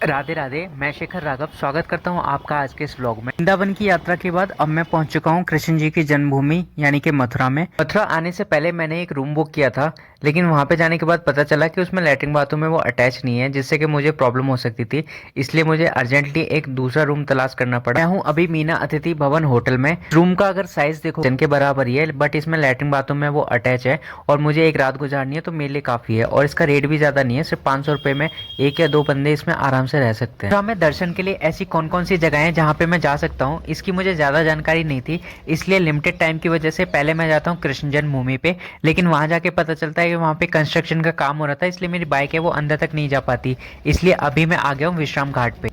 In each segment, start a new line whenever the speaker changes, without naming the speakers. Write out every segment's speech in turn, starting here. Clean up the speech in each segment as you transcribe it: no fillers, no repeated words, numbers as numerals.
राधे राधे। मैं शेखर राघव स्वागत करता हूं आपका आज के इस व्लॉग में। वृंदावन की यात्रा के बाद अब मैं पहुंच चुका हूं कृष्ण जी की जन्मभूमि यानी कि मथुरा में। मथुरा आने से पहले मैंने एक रूम बुक किया था, लेकिन वहां पे जाने के बाद पता चला कि उसमें लैट्रिन बाथरूम में वो अटैच नहीं है, जिससे कि मुझे प्रॉब्लम हो सकती थी। इसलिए मुझे अर्जेंटली एक दूसरा रूम तलाश करना पड़ा। मैं हूँ अभी मीना अतिथि भवन होटल में। रूम का अगर साइज देखो किचन के बराबर ही है, बट इसमें लैट्रिन बाथरूम में वो अटैच है और मुझे एक रात गुजारनी है, तो मेरे लिए काफी है। और इसका रेट भी ज्यादा नहीं है, सिर्फ 500 रुपए में एक या दो बंदे इसमें आराम से रह सकते हैं। में दर्शन के लिए ऐसी कौन कौन सी जगह हैं जहाँ पे मैं जा सकता हूँ, इसकी मुझे ज़्यादा जानकारी नहीं थी। इसलिए लिमिटेड टाइम की वजह से पहले मैं जाता हूँ कृष्ण जन्मभूमि पे, लेकिन वहाँ जाके पता चलता है कि वहाँ पे कंस्ट्रक्शन का काम हो रहा था, इसलिए मेरी बाइक है वो अंदर तक नहीं जा पाती। इसलिए अभी मैं आ गया हूँ विश्राम घाट पे।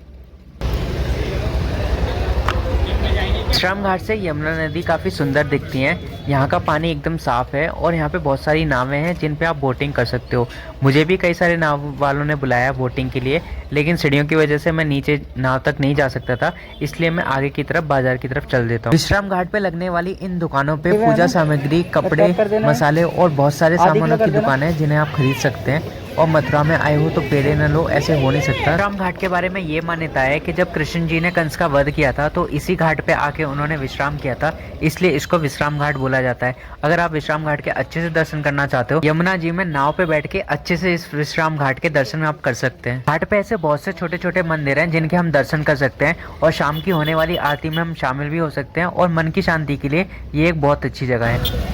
विश्राम घाट से यमुना नदी काफ़ी सुंदर दिखती है। यहाँ का पानी एकदम साफ है और यहाँ पे बहुत सारी नावें हैं जिन पे आप बोटिंग कर सकते हो। मुझे भी कई सारे नाव वालों ने बुलाया बोटिंग के लिए, लेकिन सीढ़ियों की वजह से मैं नीचे नाव तक नहीं जा सकता था, इसलिए मैं आगे की तरफ बाजार की तरफ चल देता हूँ। विश्राम घाट पे लगने वाली इन दुकानों पे पूजा सामग्री, कपड़े, मसाले और बहुत सारे सामानों की दुकान है जिन्हें आप खरीद सकते हैं। और मथुरा में आए हो तो पेड़े न लो, ऐसे हो नहीं सकता। विश्राम घाट के बारे में ये मान्यता है कि जब कृष्ण जी ने कंस का वध किया था तो इसी घाट पे आके उन्होंने विश्राम किया था, इसलिए इसको विश्राम घाट बोला जाता है। अगर आप विश्राम घाट के अच्छे से दर्शन करना चाहते हो, यमुना जी में नाव पे बैठ के अच्छे से इस विश्राम घाट के दर्शन आप कर सकते हैं। घाट पे ऐसे बहुत से छोटे छोटे मंदिर हैं जिनके हम दर्शन कर सकते हैं और शाम की होने वाली आरती में हम शामिल भी हो सकते हैं। और मन की शांति के लिए ये एक बहुत अच्छी जगह है।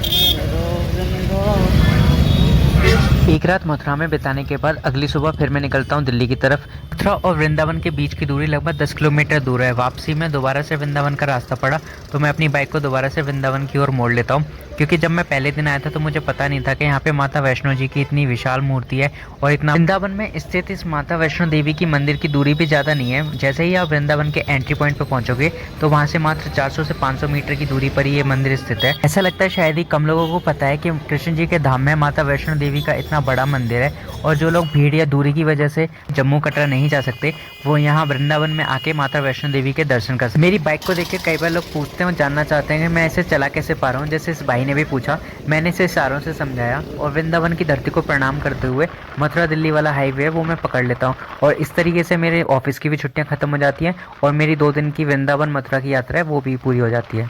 एक रात मथुरा में बिताने के बाद अगली सुबह फिर मैं निकलता हूँ दिल्ली की तरफ। मथुरा और वृंदावन के बीच की दूरी लगभग 10 किलोमीटर दूर है। वापसी में दोबारा से वृंदावन का रास्ता पड़ा तो मैं अपनी बाइक को दोबारा से वृंदावन की ओर मोड़ लेता हूँ, क्योंकि जब मैं पहले दिन आया था तो मुझे पता नहीं था कि यहाँ पे माता वैष्णो जी की इतनी विशाल मूर्ति है और इतना। वृंदावन में स्थित इस माता वैष्णो देवी की मंदिर की दूरी भी ज़्यादा नहीं है। जैसे ही आप वृंदावन के एंट्री पॉइंट पर पहुंचोगे तो वहाँ से मात्र 400 से 500 मीटर की दूरी पर ही ये मंदिर स्थित है। ऐसा लगता है शायद ही कम लोगों को पता है कि कृष्ण जी के धाम में माता वैष्णो देवी का इतना बड़ा मंदिर है। और जो लोग भीड़ या दूरी की वजह से जम्मू कटरा नहीं जा सकते, वो यहाँ वृंदावन में आके माता वैष्णो देवी के दर्शन कर सकते। मेरी बाइक को देख के कई बार लोग पूछते हैं और जानना चाहते हैं कि मैं इसे चला कैसे पा रहा हूँ। जैसे इस भाई ने भी पूछा, मैंने इसे इशारों से समझाया और वृंदावन की धरती को प्रणाम करते हुए मथुरा दिल्ली वाला हाईवे है वो मैं पकड़ लेता हूँ। और इस तरीके से मेरे ऑफिस की भी छुट्टियाँ खत्म हो जाती हैं और मेरी 2 दिन की वृंदावन मथुरा की यात्रा है वो भी पूरी हो जाती है।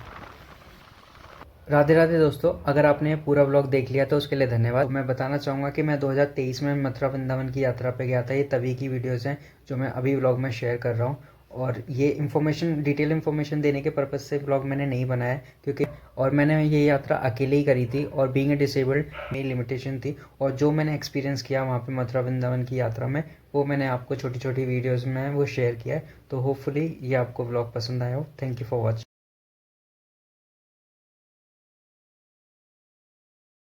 राधे राधे दोस्तों, अगर आपने ये पूरा व्लॉग देख लिया तो उसके लिए धन्यवाद। मैं बताना चाहूँगा कि मैं 2023 में मथुरा वृंदावन की यात्रा पे गया था। ये तभी की वीडियोस हैं जो मैं अभी व्लॉग में शेयर कर रहा हूँ। और ये इन्फॉर्मेशन, डिटेल इन्फॉर्मेशन देने के पर्पज़ से व्लॉग मैंने नहीं बनाया, क्योंकि और मैंने ये यात्रा अकेले ही करी थी और बीइंग ए डिसेबल्ड मेरी लिमिटेशन थी। और जो मैंने एक्सपीरियंस किया वहाँ पे मथुरा वृंदावन की यात्रा में, वो मैंने आपको छोटी छोटी वीडियोज़ में वो शेयर किया है। तो होपफुली ये आपको व्लॉग पसंद आया हो। Thank you for watching.